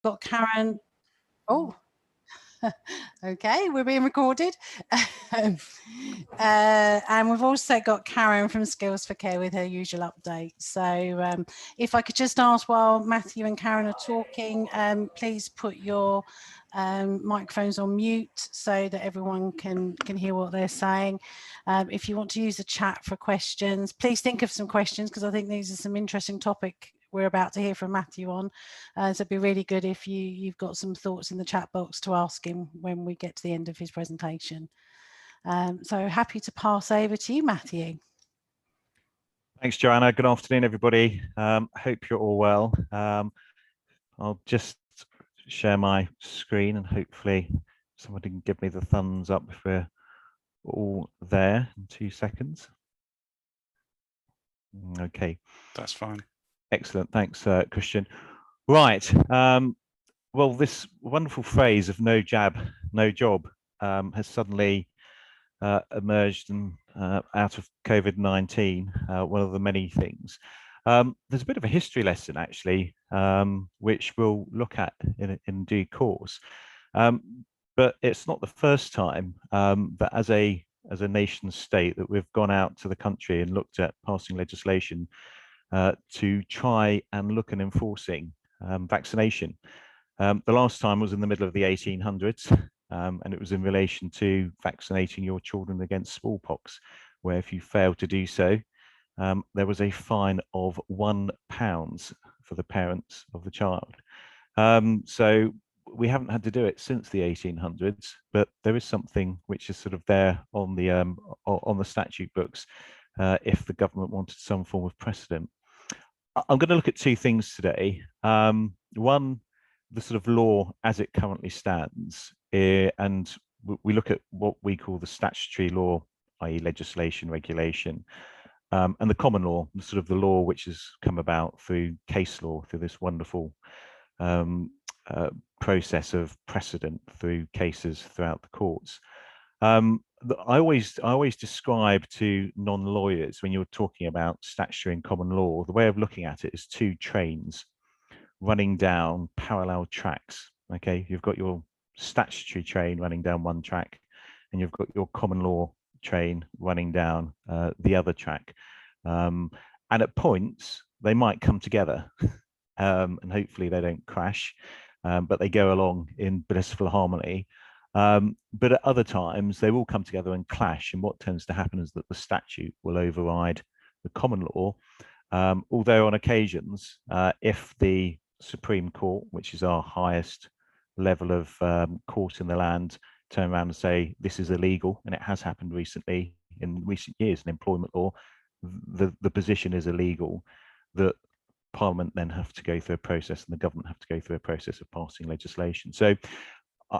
got Karen. Oh, okay, we're being recorded. And we've also got Karen from Skills for Care with her usual update. So if I could just ask, while Matthew and Karen are talking, please put your microphones on mute so that everyone can hear what they're saying. If you want to use the chat for questions, please think of some questions, because I think these are some interesting topic we're about to hear from Matthew on. So it'd be really good if you've got some thoughts in the chat box to ask him when we get to the end of his presentation. So happy to pass over to you, Matthew. Thanks, Joanna. Good afternoon, everybody. Hope you're all well. I'll just share my screen and hopefully somebody can give me the thumbs up if we're all there in 2 seconds. Okay. That's fine. Excellent. Thanks, Christian. Right. Well, this wonderful phrase of no jab, no job has suddenly emerged and out of COVID-19, one of the many things. There's a bit of a history lesson, actually, which we'll look at in due course. But it's not the first time that as a nation state that we've gone out to the country and looked at passing legislation to try and look at enforcing vaccination. The last time was in the middle of the 1800s, and it was in relation to vaccinating your children against smallpox, where if you failed to do so, there was a fine of £1 for the parents of the child. So we haven't had to do it since the 1800s, but there is something which is sort of there on the statute books if the government wanted some form of precedent. I'm going to look at two things today. One, the sort of law as it currently stands, and we look at what we call the statutory law, i.e. legislation, regulation, and the common law, sort of the law which has come about through case law, through this wonderful process of precedent through cases throughout the courts. I always describe to non-lawyers, when you're talking about statutory and common law, the way of looking at it is two trains running down parallel tracks. Okay, you've got your statutory train running down one track, and you've got your common law train running down the other track. And at points, they might come together, and hopefully they don't crash, but they go along in blissful harmony. But at other times, they will come together and clash. And what tends to happen is that the statute will override the common law. Although on occasions, if the Supreme Court, which is our highest level of court in the land, turn around and say this is illegal, and it has happened recently in recent years in employment law, the position is illegal, that Parliament then have to go through a process and the government have to go through a process of passing legislation. So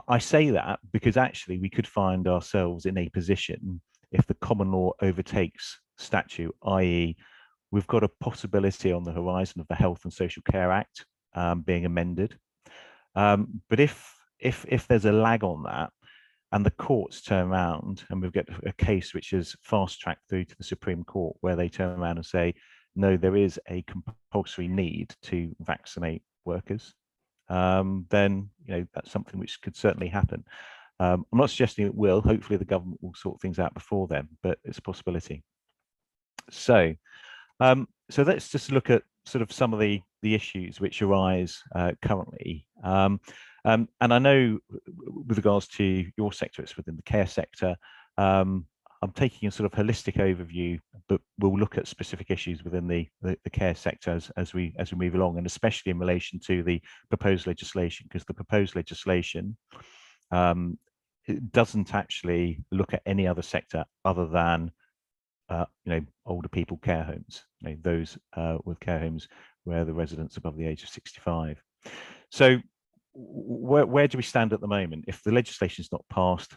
I say that because actually we could find ourselves in a position if the common law overtakes statute, i.e. we've got a possibility on the horizon of the Health and Social Care Act being amended. But if there's a lag on that and the courts turn around and we've got a case which is fast-tracked through to the Supreme Court where they turn around and say, no, there is a compulsory need to vaccinate workers, then that's something which could certainly happen. I'm not suggesting it will. Hopefully the government will sort things out before then, but it's a possibility. So let's just look at sort of some of the issues which arise currently. And I know with regards to your sector, it's within the care sector. I'm taking a sort of holistic overview, but we'll look at specific issues within the care sector as we move along, and especially in relation to the proposed legislation, because the proposed legislation it doesn't actually look at any other sector other than older people care homes, those with care homes where the residents above the age of 65. So where do we stand at the moment? If the legislation is not passed,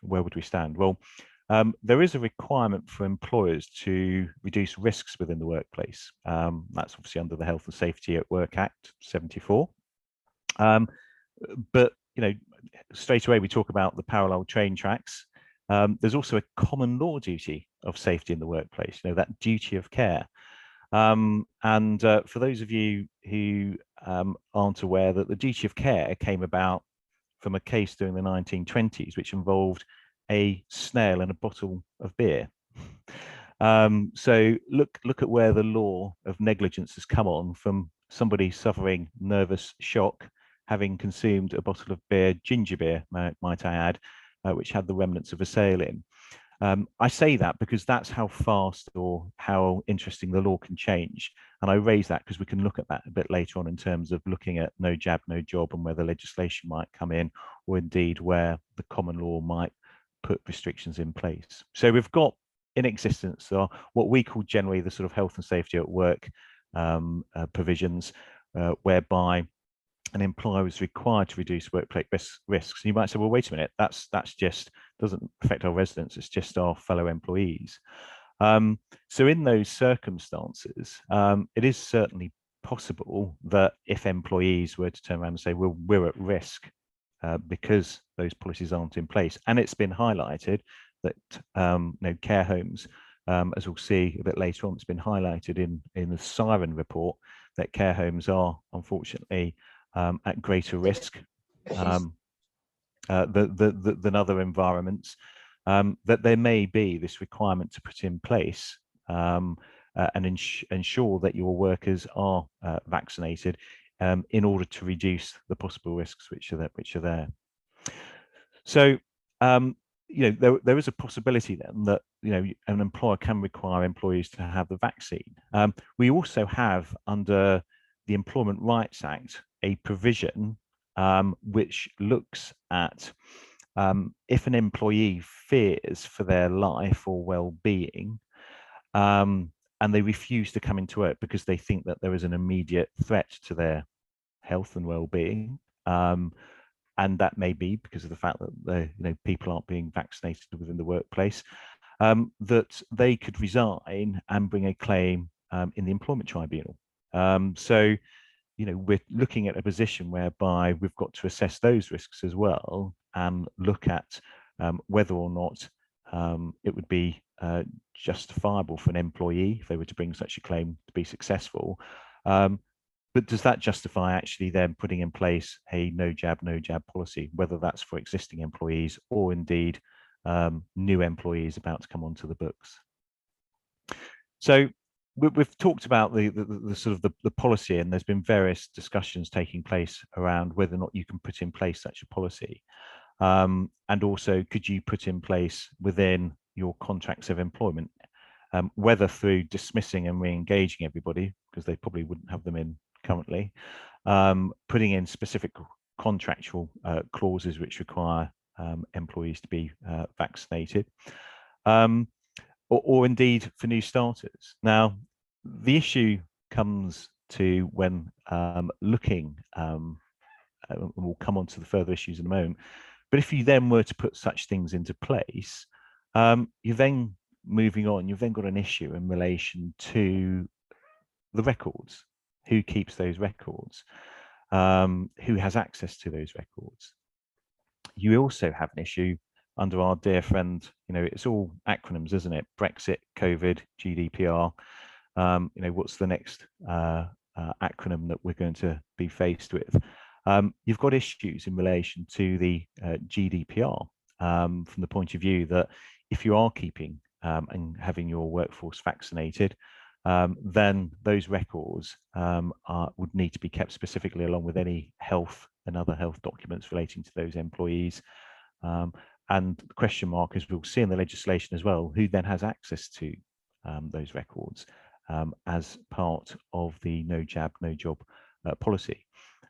where would we stand? Well, there is a requirement for employers to reduce risks within the workplace. That's obviously under the Health and Safety at Work Act 74. But straight away we talk about the parallel train tracks. There's also a common law duty of safety in the workplace, that duty of care. For those of you who aren't aware, that the duty of care came about from a case during the 1920s, which involved a snail and a bottle of beer. So look at where the law of negligence has come on, from somebody suffering nervous shock, having consumed a bottle of beer, ginger beer, might I add, which had the remnants of a sail in. I say that because that's how fast or how interesting the law can change. And I raise that because we can look at that a bit later on in terms of looking at no jab, no job, and where the legislation might come in, or indeed where the common law might put restrictions in place. So we've got in existence are what we call generally the sort of health and safety at work provisions, whereby an employer is required to reduce workplace risks. And you might say, well, wait a minute, that's just doesn't affect our residents, it's just our fellow employees. So in those circumstances, it is certainly possible that if employees were to turn around and say, well, we're at risk because those policies aren't in place, and it's been highlighted that care homes, as we'll see a bit later on, it's been highlighted in the Siren report that care homes are unfortunately at greater risk than other environments, that there may be this requirement to put in place and ensure that your workers are vaccinated in order to reduce the possible risks which are there. So there is a possibility then that an employer can require employees to have the vaccine. We also have, under the Employment Rights Act, a provision which looks at if an employee fears for their life or well-being, and they refuse to come into work because they think that there is an immediate threat to their health and well-being, and that may be because of the fact that people aren't being vaccinated within the workplace, that they could resign and bring a claim in the employment tribunal. So we're looking at a position whereby we've got to assess those risks as well and look at whether or not it would be justifiable for an employee, if they were to bring such a claim, to be successful. But does that justify actually then putting in place a no jab policy, whether that's for existing employees or indeed new employees about to come onto the books? So we've talked about the sort of the policy, and there's been various discussions taking place around whether or not you can put in place such a policy. And also, could you put in place within your contracts of employment, whether through dismissing and re-engaging everybody, because they probably wouldn't have them in currently, putting in specific contractual clauses which require employees to be vaccinated, or indeed for new starters. Now, the issue comes to when looking, and we'll come on to the further issues in a moment, but if you then were to put such things into place, you're then moving on, you've then got an issue in relation to the records. Who keeps those records? Who has access to those records? You also have an issue under our dear friend, it's all acronyms, isn't it? Brexit, COVID, GDPR. What's the next acronym that we're going to be faced with? You've got issues in relation to the GDPR from the point of view that if you are keeping and having your workforce vaccinated, then those records would need to be kept specifically along with any health and other health documents relating to those employees. And the question mark, as we'll see in the legislation as well, who then has access to those records as part of the no jab, no job policy.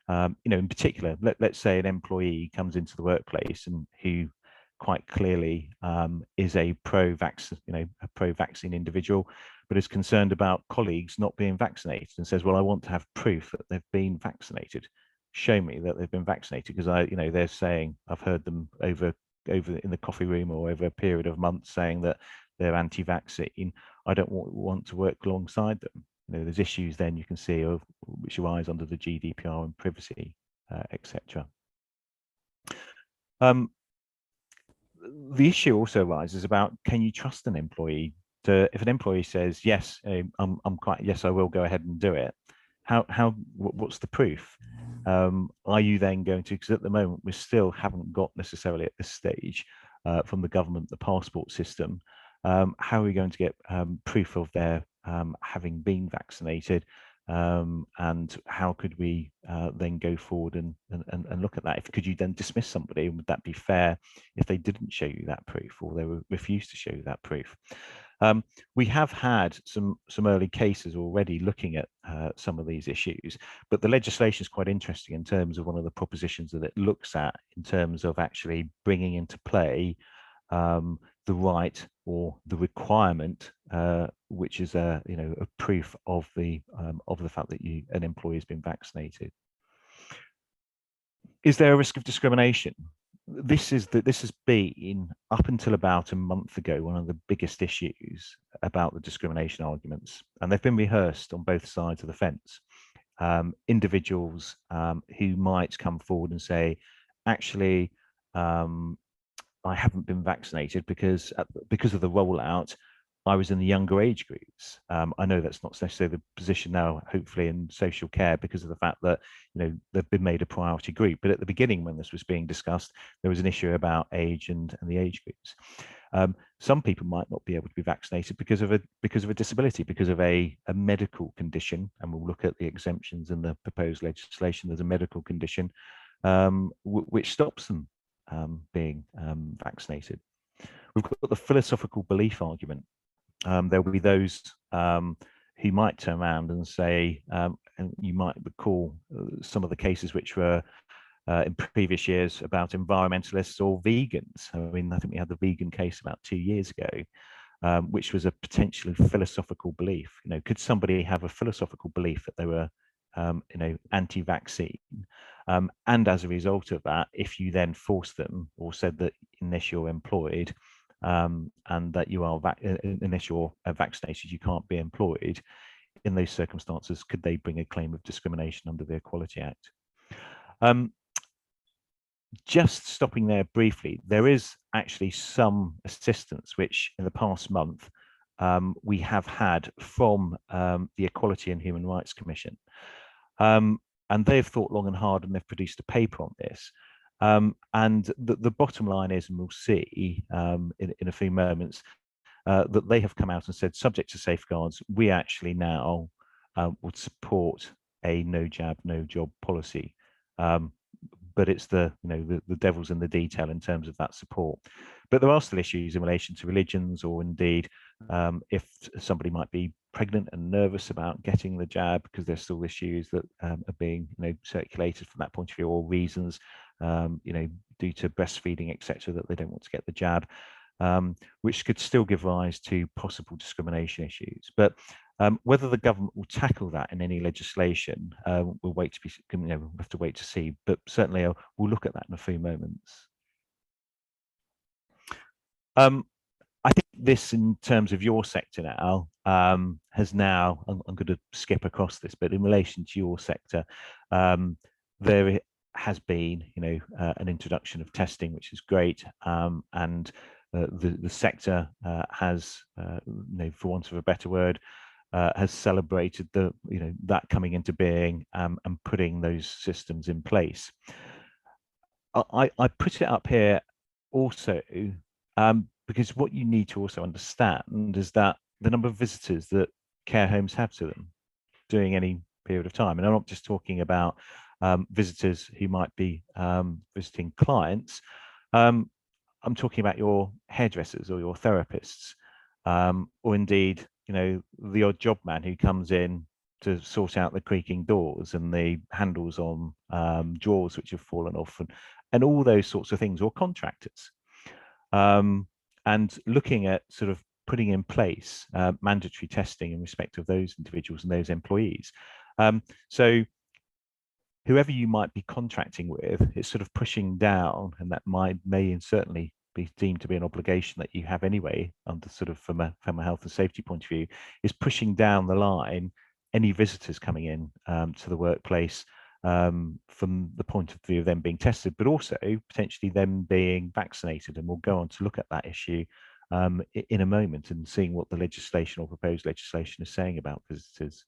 In particular, let's say an employee comes into the workplace and who quite clearly is a pro-vaccine individual, but is concerned about colleagues not being vaccinated and says, well, I want to have proof that they've been vaccinated. Show me that they've been vaccinated, because they're saying, I've heard them over in the coffee room or over a period of months saying that they're anti-vaccine. I don't want to work alongside them. There's issues then you can see of which arise under the GDPR and privacy, etc. The issue also arises about, can you trust an employee if an employee says, yes, yes, I will go ahead and do it, what's the proof? Are you then going to, because at the moment we still haven't got necessarily at this stage from the government, the passport system, how are we going to get proof of their having been vaccinated? And how could we then go forward and look at that? Could you then dismiss somebody? Would that be fair if they didn't show you that proof, or they were refused to show you that proof? We have had some early cases already looking at some of these issues, but the legislation is quite interesting in terms of one of the propositions that it looks at in terms of actually bringing into play the right or the requirement, which is a proof of the fact that an employee has been vaccinated. Is there a risk of discrimination? This has been, up until about a month ago, one of the biggest issues about the discrimination arguments, and they've been rehearsed on both sides of the fence. Individuals who might come forward and say, actually, I haven't been vaccinated because of the rollout, I was in the younger age groups. I know that's not necessarily the position now, hopefully, in social care, because of the fact that they've been made a priority group. But at the beginning, when this was being discussed, there was an issue about age and the age groups. Some people might not be able to be vaccinated because of a disability, because of a medical condition, and we'll look at the exemptions in the proposed legislation. There's a medical condition which stops them being vaccinated. We've got the philosophical belief argument. There will be those who might turn around and say, and you might recall some of the cases which were in previous years about environmentalists or vegans. I mean, I think we had the vegan case about 2 years ago, which was a potentially philosophical belief. Could somebody have a philosophical belief that they were anti-vaccine, and as a result of that, if you then force them or said that unless you're employed and that you are unless you're vaccinated, you can't be employed, in those circumstances, could they bring a claim of discrimination under the Equality Act? Just stopping there briefly, there is actually some assistance which in the past month we have had from the Equality and Human Rights Commission. And they've thought long and hard, and they've produced a paper on this. And the bottom line is, and we'll see in a few moments, that they have come out and said, subject to safeguards, we actually now would support a no jab, no job policy. But it's the devil's in the detail in terms of that support. But there are still issues in relation to religions, or indeed if somebody might be pregnant and nervous about getting the jab, because there's still issues that are being circulated from that point of view, or reasons due to breastfeeding, etc., that they don't want to get the jab, which could still give rise to possible discrimination issues. But whether the government will tackle that in any legislation, we'll wait to be. We have to wait to see. But certainly, we'll look at that in a few moments. I think this, in terms of your sector now, has now. I'm going to skip across this, but in relation to your sector, there has been, an introduction of testing, which is great, and the sector has, for want of a better word, has celebrated that coming into being and putting those systems in place. I put it up here also because what you need to also understand is that the number of visitors that care homes have to them during any period of time, and I'm not just talking about visitors who might be visiting clients. I'm talking about your hairdressers or your therapists, or indeed, the odd job man who comes in to sort out the creaking doors and the handles on drawers which have fallen off, and all those sorts of things, or contractors. And looking at sort of putting in place mandatory testing in respect of those individuals and those employees. So whoever you might be contracting with, it's sort of pushing down, and that may and certainly be deemed to be an obligation that you have anyway, under sort of from a health and safety point of view, is pushing down the line any visitors coming in to the workplace from the point of view of them being tested, but also potentially them being vaccinated. And we'll go on to look at that issue in a moment and seeing what the legislation or proposed legislation is saying about visitors.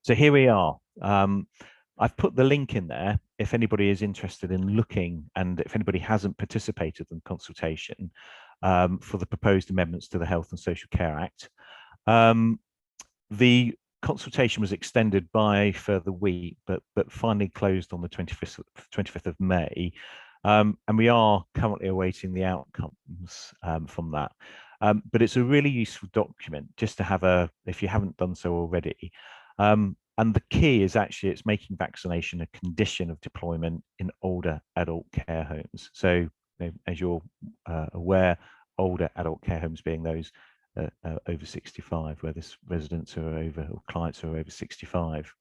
So here we are. I've put the link in there if anybody is interested in looking, and if anybody hasn't participated in consultation for the proposed amendments to the Health and Social Care Act. The consultation was extended by a further week, but finally closed on the 25th of May. And we are currently awaiting the outcomes from that. But it's a really useful document just to have if you haven't done so already. And the key is actually it's making vaccination a condition of deployment in older adult care homes. So, as you're aware, older adult care homes being those over 65, where this residents who are over, or clients who are over 65.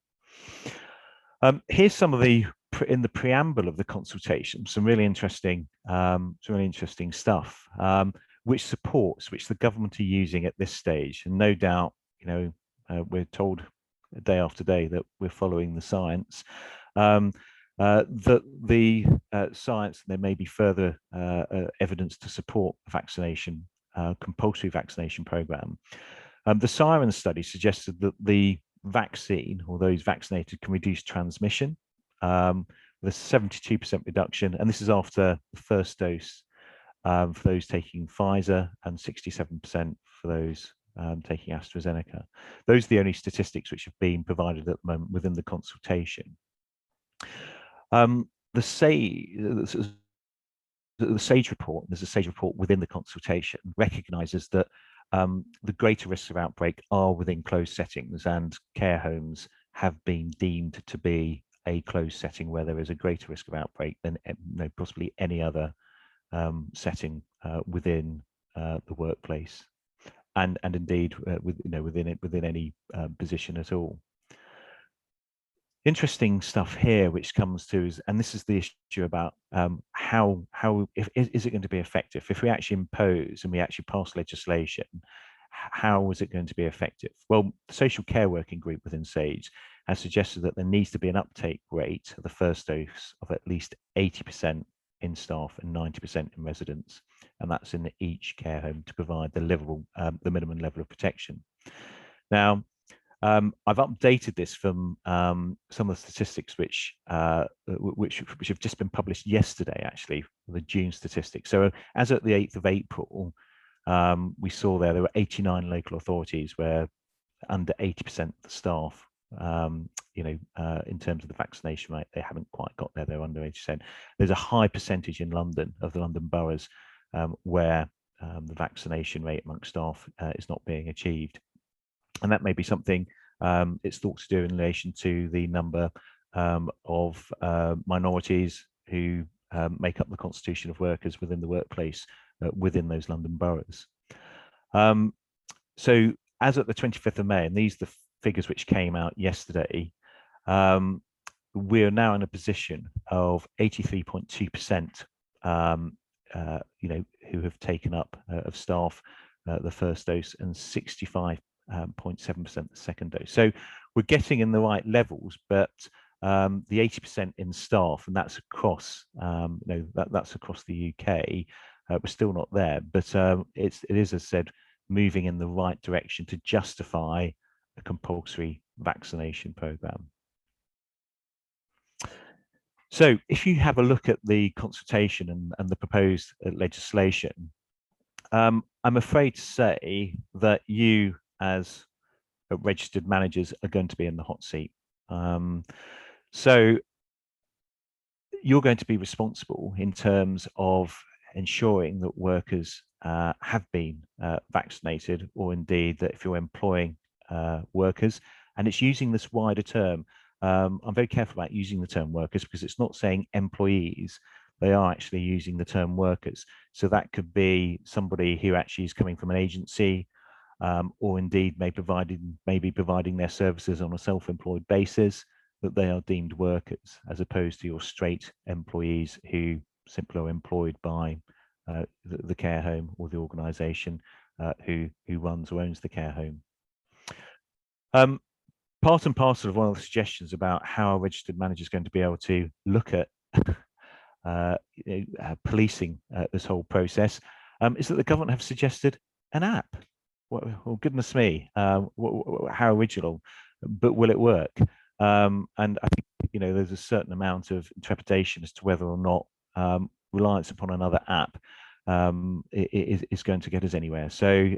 Here's some of in the preamble of the consultation, some really interesting stuff, which the government are using at this stage. And no doubt, we're told day after day that we're following the science. That the science, there may be further evidence to support vaccination, compulsory vaccination program. The Siren study suggested that the vaccine, or those vaccinated, can reduce transmission with a 72% reduction, and this is after the first dose for those taking Pfizer, and 67% for those taking AstraZeneca. Those are the only statistics which have been provided at the moment within the consultation. The SAGE report, there's a SAGE report within the consultation, recognises that the greater risks of outbreak are within closed settings, and care homes have been deemed to be a closed setting where there is a greater risk of outbreak than possibly any other setting within the workplace, and indeed within any position at all. Interesting stuff here, which comes to and this is the issue about is it going to be effective if we actually impose and we actually pass legislation? How is it going to be effective? Well, the social care working group within SAGE has suggested that there needs to be an uptake rate of the first dose of at least 80% in staff and 90% in residents, and that's in each care home, to provide the minimum level of protection. Now, I've updated this from some of the statistics which have just been published yesterday, actually, the June statistics. So as at the 8th of April, we saw there were 89 local authorities where under 80% of the staff, in terms of the vaccination rate, they haven't quite got there. They're under 80%. There's a high percentage in London, of the London boroughs, where the vaccination rate amongst staff is not being achieved. And that may be something it's thought to do in relation to the number of minorities who make up the constitution of workers within the workplace within those London boroughs. So as at the 25th of May, and these are the figures which came out yesterday, we're now in a position of 83.2%, who have taken up of staff the first dose, and 65.7% the second dose. So we're getting in the right levels, but the 80% in staff, and that's across that's across the UK, we're still not there, but it is, as I said, moving in the right direction to justify a compulsory vaccination program. So if you have a look at the consultation and the proposed legislation, I'm afraid to say that you, as registered managers, are going to be in the hot seat. So you're going to be responsible in terms of ensuring that workers have been vaccinated, or indeed that if you're employing workers, and it's using this wider term. I'm very careful about using the term workers because it's not saying employees. They are actually using the term workers. So that could be somebody who actually is coming from an agency, or indeed may be providing their services on a self-employed basis, that they are deemed workers, as opposed to your straight employees who simply are employed by the care home or the organisation who runs or owns the care home. Part and parcel of one of the suggestions about how a registered manager is going to be able to look at policing this whole process is that the government have suggested an app. Well, goodness me, how original, but will it work? And I think, there's a certain amount of interpretation as to whether or not reliance upon another app is going to get us anywhere. So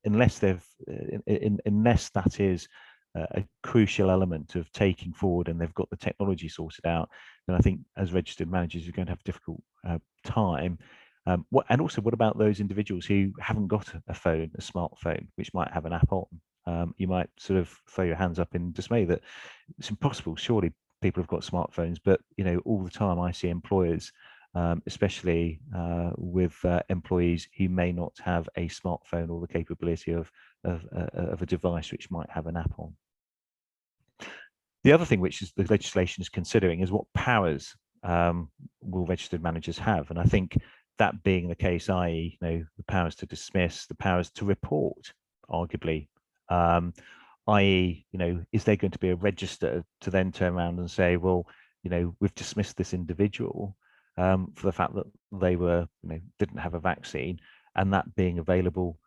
unless unless that is a crucial element of taking forward and they've got the technology sorted out, then I think as registered managers, you're going to have a difficult time. And also, what about those individuals who haven't got a phone, a smartphone, which might have an app on? You might sort of throw your hands up in dismay that it's impossible. Surely people have got smartphones, but all the time I see employers, especially with employees who may not have a smartphone or the capability of a device which might have an app on. The other thing which is the legislation is considering is what powers will registered managers have, and I think that being the case, i.e., the powers to dismiss, the powers to report, arguably, i.e., is there going to be a register to then turn around and say, well, we've dismissed this individual for the fact that they didn't have a vaccine, and that being available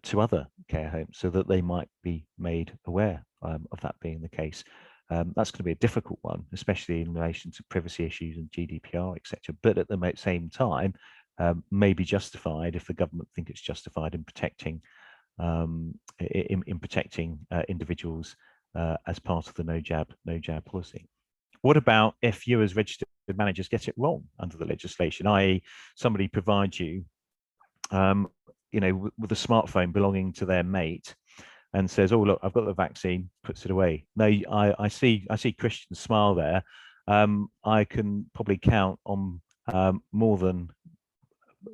to other care homes so that they might be made aware of that being the case. That's going to be a difficult one, especially in relation to privacy issues and GDPR, etc. But at the same time, may be justified if the government think it's justified in protecting individuals as part of the no jab policy. What about if you as registered managers get it wrong under the legislation, i.e., somebody provides you, with a smartphone belonging to their mate, and says, "Oh, look, I've got the vaccine," puts it away. No, I see Christian's smile there. I can probably count on more than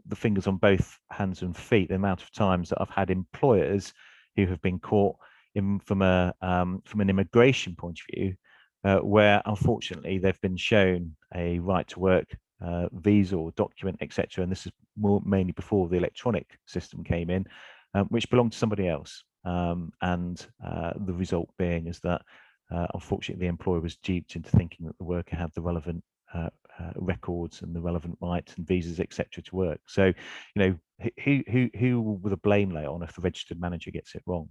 the fingers on both hands and feet the amount of times that I've had employers who have been caught from an immigration point of view, where unfortunately they've been shown a right to work visa or document, etc. And this is mainly before the electronic system came in, which belonged to somebody else. And the result being is that unfortunately the employer was duped into thinking that the worker had the relevant records and the relevant rights and visas, etc., to work. So, who will the blame lay on if the registered manager gets it wrong?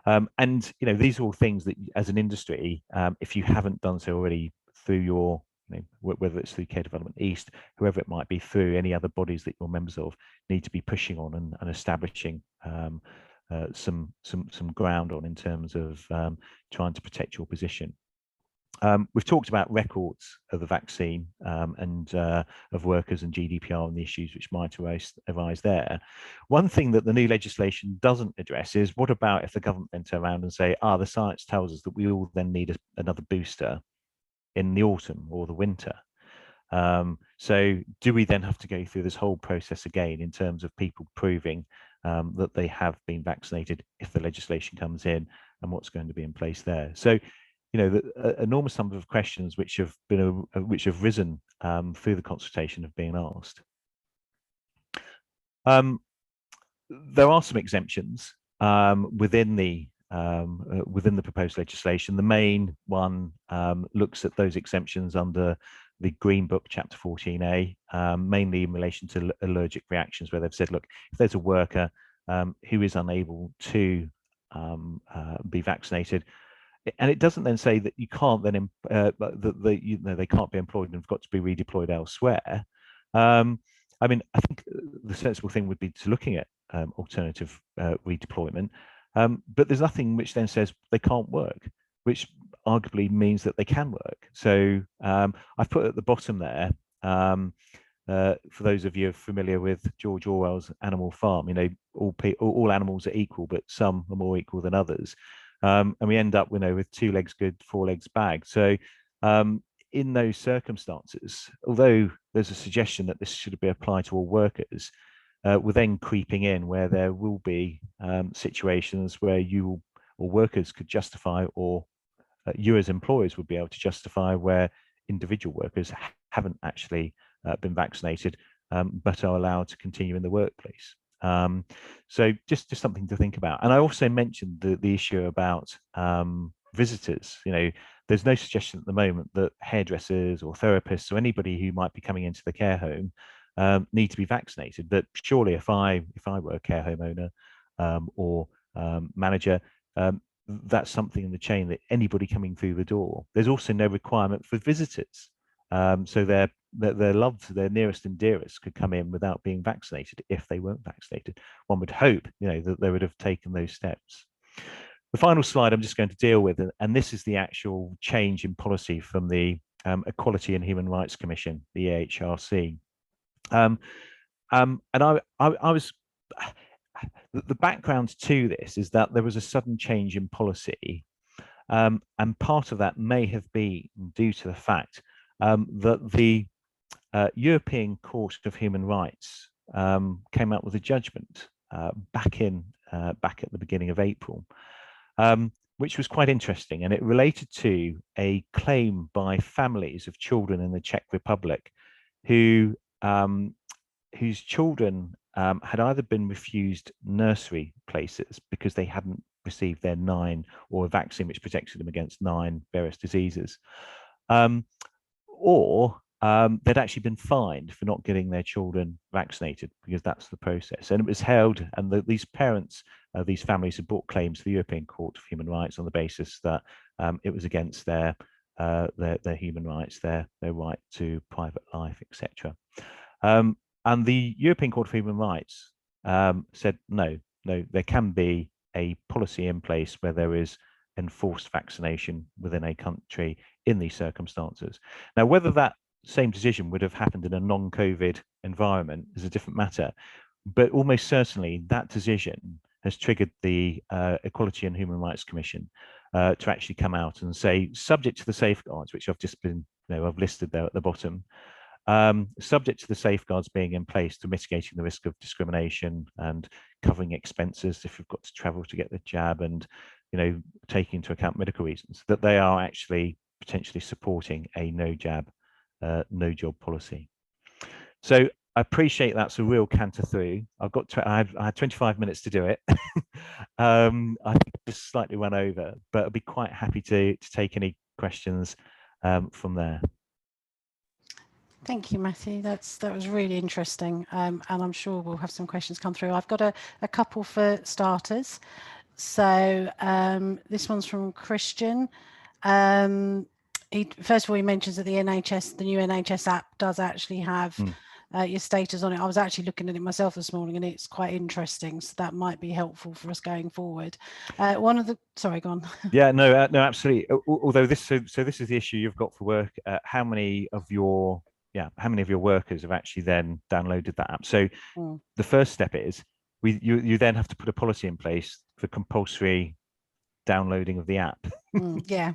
And these are all things that, as an industry, if you haven't done so already through your, whether it's through Care Development East, whoever it might be, through any other bodies that you're members of, need to be pushing on and establishing some ground on in terms of trying to protect your position. We've talked about records of the vaccine and of workers and GDPR and the issues which might arise there. One thing that the new legislation doesn't address is, what about if the government then turn around and say, the science tells us that we all then need another booster in the autumn or the winter? So do we then have to go through this whole process again in terms of people proving that they have been vaccinated if the legislation comes in, and what's going to be in place there? So the enormous number of questions which have risen through the consultation have been asked. There are some exemptions within the proposed legislation. The main one looks at those exemptions under the Green Book, Chapter 14A, mainly in relation to allergic reactions, where they've said, look, if there's a worker who is unable to be vaccinated, and it doesn't then say that you can't then they can't be employed and have got to be redeployed elsewhere. I mean, I think the sensible thing would be to looking at alternative redeployment, but there's nothing which then says they can't work, which arguably means that they can work. So I've put at the bottom there, for those of you familiar with George Orwell's Animal Farm, all animals are equal, but some are more equal than others. And we end up, with 2 legs good, 4 legs bad. So in those circumstances, although there's a suggestion that this should be applied to all workers, we're then creeping in where there will be situations where you or workers could justify, or you as employers would be able to justify, where individual workers haven't actually been vaccinated, but are allowed to continue in the workplace. So just something to think about. And I also mentioned the issue about visitors. There's no suggestion at the moment that hairdressers or therapists or anybody who might be coming into the care home need to be vaccinated. But surely, if I were a care home owner or manager, that's something in the chain that anybody coming through the door. There's also no requirement for visitors, so their loved, their nearest and dearest could come in without being vaccinated if they weren't vaccinated. One would hope, that they would have taken those steps. The final slide I'm just going to deal with, and this is the actual change in policy from the Equality and Human Rights Commission, the EHRC. And I was, the background to this is that there was a sudden change in policy, and part of that may have been due to the fact that the European Court of Human Rights came out with a judgment back at the beginning of April, which was quite interesting, and it related to a claim by families of children in the Czech Republic whose children had either been refused nursery places because they hadn't received their 9 or a vaccine which protected them against 9 various diseases, or they'd actually been fined for not getting their children vaccinated, because that's the process. And it was held, and these parents, these families had brought claims to the European Court of Human Rights on the basis that it was against their human rights, their right to private life, etc. And the European Court of Human Rights said, no, there can be a policy in place where there is enforced vaccination within a country in these circumstances. Now, whether that same decision would have happened in a non-COVID environment is a different matter, but almost certainly that decision has triggered the Equality and Human Rights Commission to actually come out and say, subject to the safeguards, which I've just been, I've listed there at the bottom, subject to the safeguards being in place to mitigating the risk of discrimination and covering expenses if you've got to travel to get the jab, and taking into account medical reasons, that they are actually potentially supporting a no jab, no job policy. So I appreciate that's a real canter through. I had 25 minutes to do it. I think I just slightly run over, but I'd be quite happy to take any questions from there. Thank you, Matthew. That was really interesting, and I'm sure we'll have some questions come through. I've got a couple for starters. So this one's from Christian. First of all, he mentions that the new NHS app does actually have your status on it. I was actually looking at it myself this morning, and it's quite interesting. So that might be helpful for us going forward. Sorry, go on. Yeah, no, absolutely. Although this is the issue you've got for work. How many of your workers have actually then downloaded that app? So the first step is you then have to put a policy in place for compulsory downloading of the app. Yeah.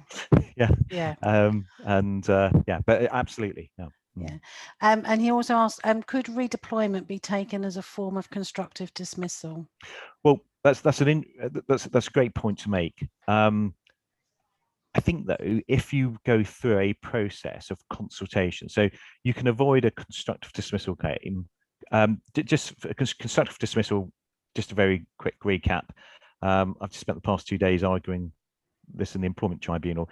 But absolutely. Yeah. And he also asked, could redeployment be taken as a form of constructive dismissal? Well, that's a great point to make. I think, though, if you go through a process of consultation, so you can avoid a constructive dismissal claim. Just constructive dismissal, just a very quick recap. I've just spent the past 2 days arguing this in the Employment Tribunal.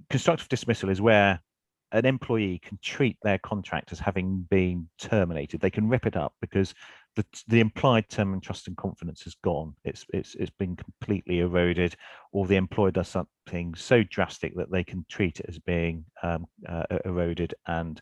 Constructive dismissal is where an employee can treat their contract as having been terminated. They can rip it up because the implied term and trust and confidence has gone. It's been completely eroded, or the employer does something so drastic that they can treat it as being eroded and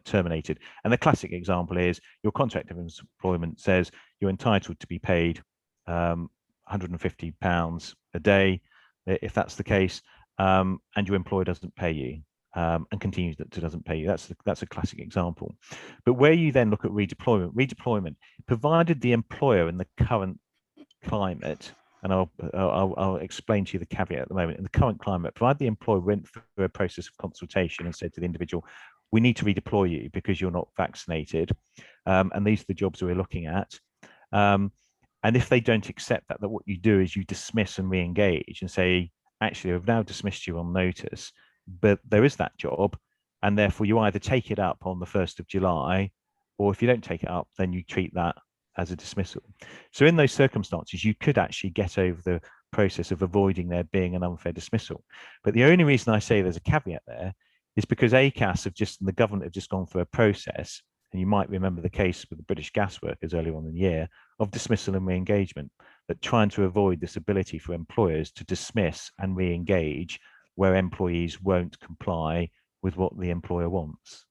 terminated. And the classic example is your contract of employment says you're entitled to be paid £150 a day, if that's the case, and your employer doesn't pay you. And continues to doesn't pay you. That's a classic example. But where you then look at redeployment, provided the employer in the current climate, and I'll explain to you the caveat at the moment. In the current climate, provided the employer went through a process of consultation and said to the individual, we need to redeploy you because you're not vaccinated, and these are the jobs we're looking at. And if they don't accept that what you do is you dismiss and re-engage and say, actually, I've now dismissed you on notice, but there is that job, and therefore you either take it up on the 1st of July, or if you don't take it up, then you treat that as a dismissal. So in those circumstances, you could actually get over the process of avoiding there being an unfair dismissal. But the only reason I say there's a caveat there is because ACAS and the government have just gone through a process and you might remember the case with the British gas workers earlier on in the year, of dismissal and re-engagement, that trying to avoid this ability for employers to dismiss and re-engage where employees won't comply with what the employer wants.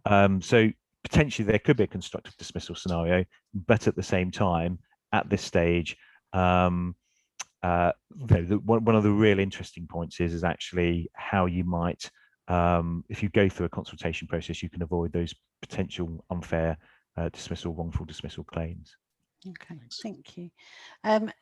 So potentially there could be a constructive dismissal scenario, but at the same time, at this stage, one of the real interesting points is actually how you might, if you go through a consultation process, you can avoid those potential unfair dismissal, wrongful dismissal claims. Okay, thank you.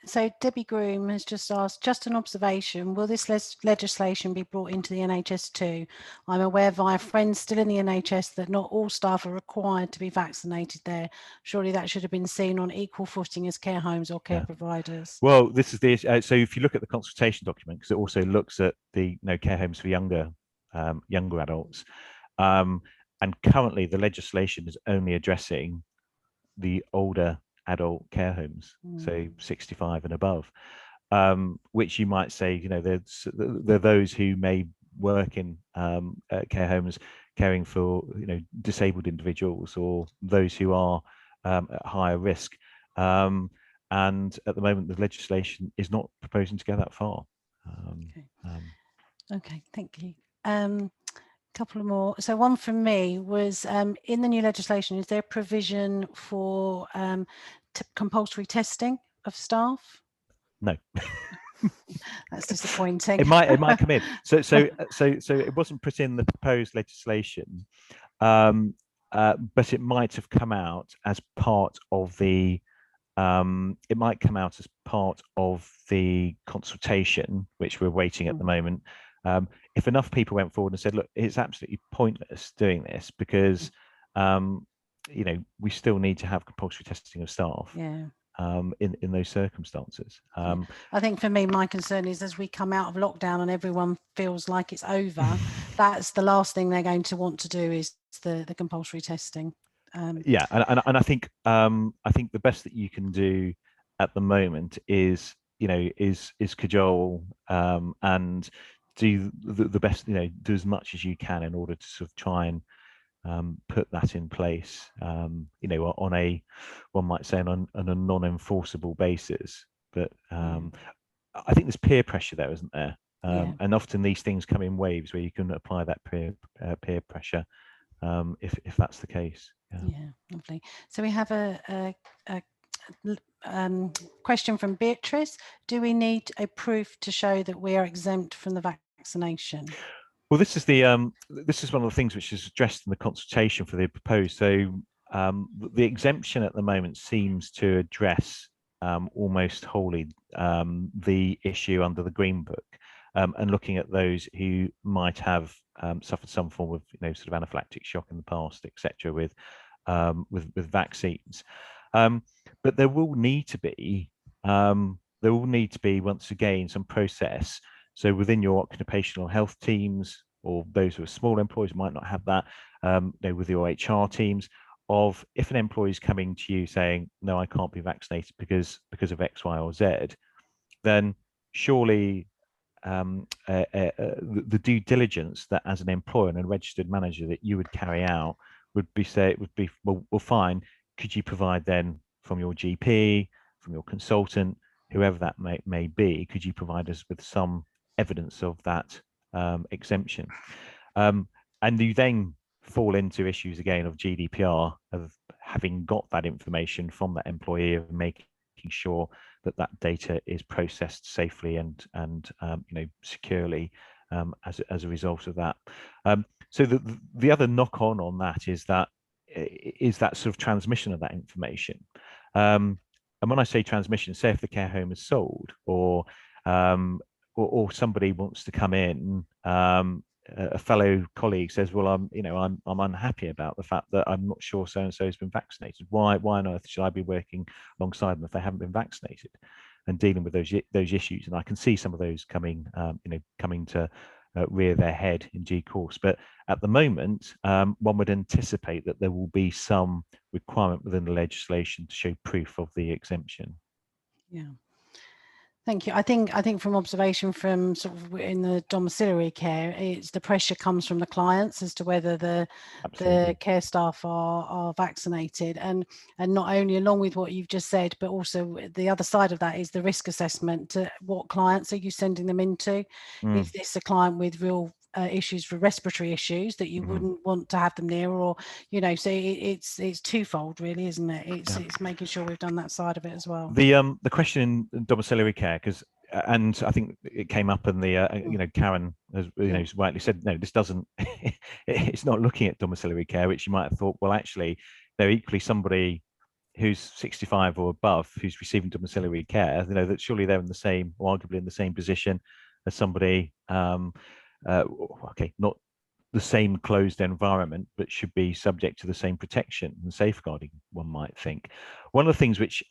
So Debbie Groom has just asked, just an observation, will this legislation be brought into the NHS too? I'm aware via friends still in the NHS that not all staff are required to be vaccinated there. Surely that should have been seen on equal footing as care homes or care providers. Well, this is the so if you look at the consultation document, because it also looks at the care homes for younger adults, and currently the legislation is only addressing the older adult care homes, so 65 and above, which you might say, there are those who may work in care homes caring for disabled individuals, or those who are at higher risk. And at the moment, the legislation is not proposing to go that far. Okay, thank you. Couple of more. So one from me was, in the new legislation, is there provision for compulsory testing of staff? No. That's disappointing. It might come in. So it wasn't put in the proposed legislation, but it might have come out as part of the consultation, which we're waiting at the moment. If enough people went forward and said, look, it's absolutely pointless doing this because we still need to have compulsory testing of staff. In those circumstances. I think for me, my concern is as we come out of lockdown and everyone feels like it's over, that's the last thing they're going to want to do is the compulsory testing. And I think the best that you can do at the moment is cajole and do the best, do as much as you can in order to sort of try and put that in place, on one might say on a non-enforceable basis. But I think there's peer pressure there, isn't there? And often these things come in waves where you can apply that peer pressure if that's the case. Yeah, lovely. So we have a question from Beatrice. Do we need a proof to show that we are exempt from the vaccination? Well, this is one of the things which is addressed in the consultation for the proposed. So the exemption at the moment seems to address almost wholly the issue under the Green Book, and looking at those who might have suffered some form of sort of anaphylactic shock in the past, etc., with vaccines. But there will need to be once again some process. So within your occupational health teams, or those who are small employees might not have that, with your HR teams, of if an employee is coming to you saying, no, I can't be vaccinated because of X, Y, or Z, then surely the due diligence that as an employer and a registered manager that you would carry out would be well fine, could you provide then from your GP, from your consultant, whoever that may be, could you provide us with some evidence of that exemption? And you then fall into issues again of GDPR, of having got that information from that employee, of making sure that that data is processed safely and securely as a result of that. So the other knock on that is that sort of transmission of that information. And when I say transmission, say if the care home is sold, or somebody wants to come in, a fellow colleague says, well, I'm unhappy about the fact that I'm not sure so and so has been vaccinated. Why on earth should I be working alongside them if they haven't been vaccinated, and dealing with those issues? And I can see some of those coming to rear their head in due course. But at the moment, one would anticipate that there will be some requirement within the legislation to show proof of the exemption. Yeah. Thank you. I think from observation from sort of in the domiciliary care, it's the pressure comes from the clients as to whether the care staff are vaccinated, and not only along with what you've just said, but also the other side of that is the risk assessment. To what clients are you sending them into? Is this a client with real issues for respiratory issues that you wouldn't want to have them near, or so it's twofold really, isn't it? It's making sure we've done that side of it as well. The question in domiciliary care, because and I think it came up in the Karen has rightly said, no, this doesn't it's not looking at domiciliary care, which you might have thought, well, actually they're equally somebody who's 65 or above who's receiving domiciliary care, that surely they're in the same, or arguably in the same position as somebody not the same closed environment, but should be subject to the same protection and safeguarding, one might think. One of the things which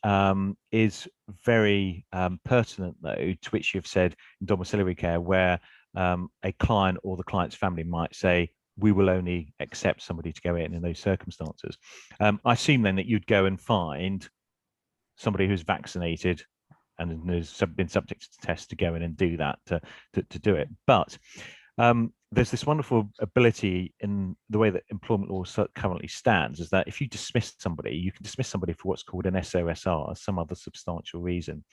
is very pertinent, though, to which you've said in domiciliary care, where a client or the client's family might say, we will only accept somebody to go in those circumstances. I assume then that you'd go and find somebody who's vaccinated and has been subject to the test to go in and do that, to do it. But there's this wonderful ability in the way that employment law currently stands, is that if you dismiss somebody, you can dismiss somebody for what's called an SOSR, some other substantial reason.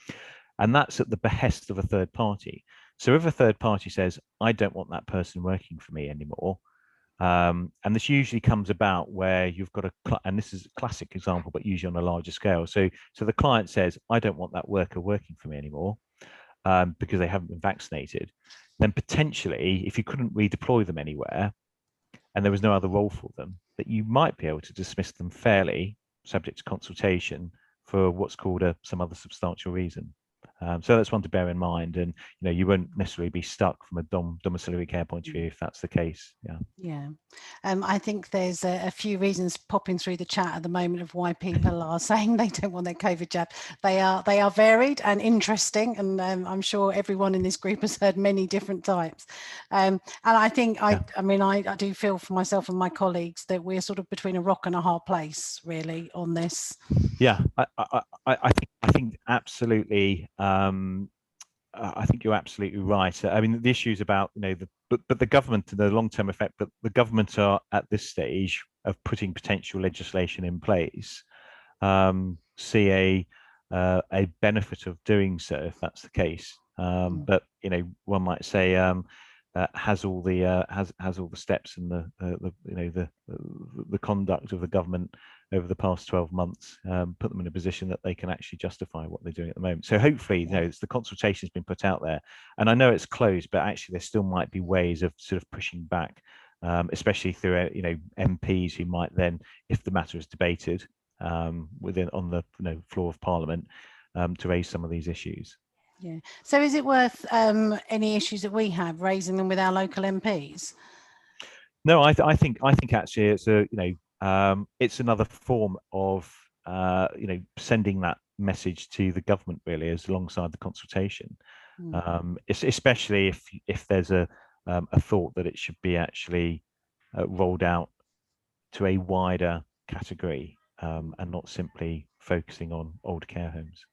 And that's at the behest of a third party. So if a third party says, I don't want that person working for me anymore, and this usually comes about where you've got and this is a classic example, but usually on a larger scale. So the client says, I don't want that worker working for me anymore because they haven't been vaccinated. Then potentially, if you couldn't redeploy them anywhere and there was no other role for them, that you might be able to dismiss them fairly, subject to consultation, for what's called some other substantial reason. So that's one to bear in mind, and you won't necessarily be stuck from a domiciliary care point of view if that's the case. I think there's a few reasons popping through the chat at the moment of why people are saying they don't want their COVID jab. They are varied and interesting, and I'm sure everyone in this group has heard many different types. And I think I do feel for myself and my colleagues that we're sort of between a rock and a hard place really on this. Yeah, I think absolutely. I think you're absolutely right. I mean, the issues about but the government, the long-term effect, but the government are at this stage of putting potential legislation in place, see a benefit of doing so if that's the case. But one might say has all the steps and the conduct of the government over the past 12 months put them in a position that they can actually justify what they're doing at the moment. So hopefully, the consultation has been put out there, and I know it's closed, but actually there still might be ways of sort of pushing back, especially through MPs who might then, if the matter is debated on the floor of Parliament, to raise some of these issues. Yeah. So is it worth any issues that we have raising them with our local MPs? No, I think actually it's it's another form of sending that message to the government, really, as alongside the consultation. Especially if there's a thought that it should be actually rolled out to a wider category and not simply focusing on old care homes.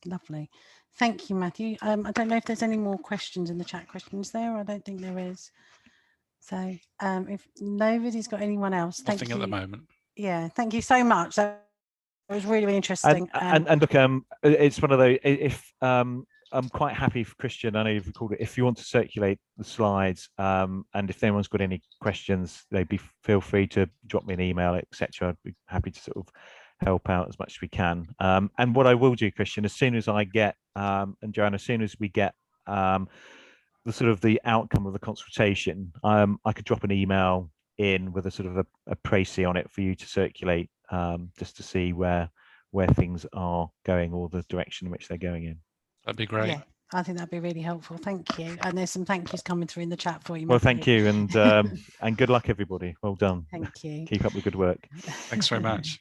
Lovely. Thank you, Matthew. I don't know if there's any more questions in the chat. Questions there? I don't think there is. So if nobody's got anyone else, thank you. Nothing at the moment. Yeah, thank you so much. That was really, really interesting. And look, it's one of those, if I'm quite happy for Christian, I know you've recorded it, if you want to circulate the slides, and if anyone's got any questions, feel free to drop me an email, etc. I'd be happy to sort of help out as much as we can. And what I will do, Christian, as soon as I get, and Joanne, as soon as we get the sort of the outcome of the consultation, I could drop an email in with a sort of a précis on it for you to circulate, just to see where things are going, or the direction in which they're going in. That'd be great. Yeah, I think that'd be really helpful. Thank you. And there's some thank yous coming through in the chat for you, Matthew. Well, thank you, and good luck, everybody. Well done. Thank you. Keep up the good work. Thanks very much.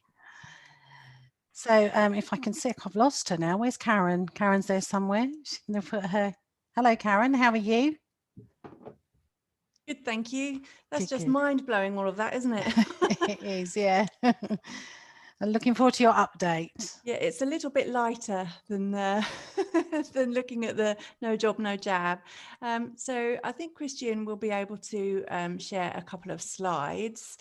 So if I can see, I've lost her now. Where's Karen? Karen's there somewhere. She's going to put her. Hello, Karen. How are you? Good, thank you. That's Good, just good. mind-blowing, all of that, isn't it? It is, yeah. And looking forward to your update. Yeah, it's a little bit lighter than than looking at the no job, no jab. So I think Christian will be able to share a couple of slides.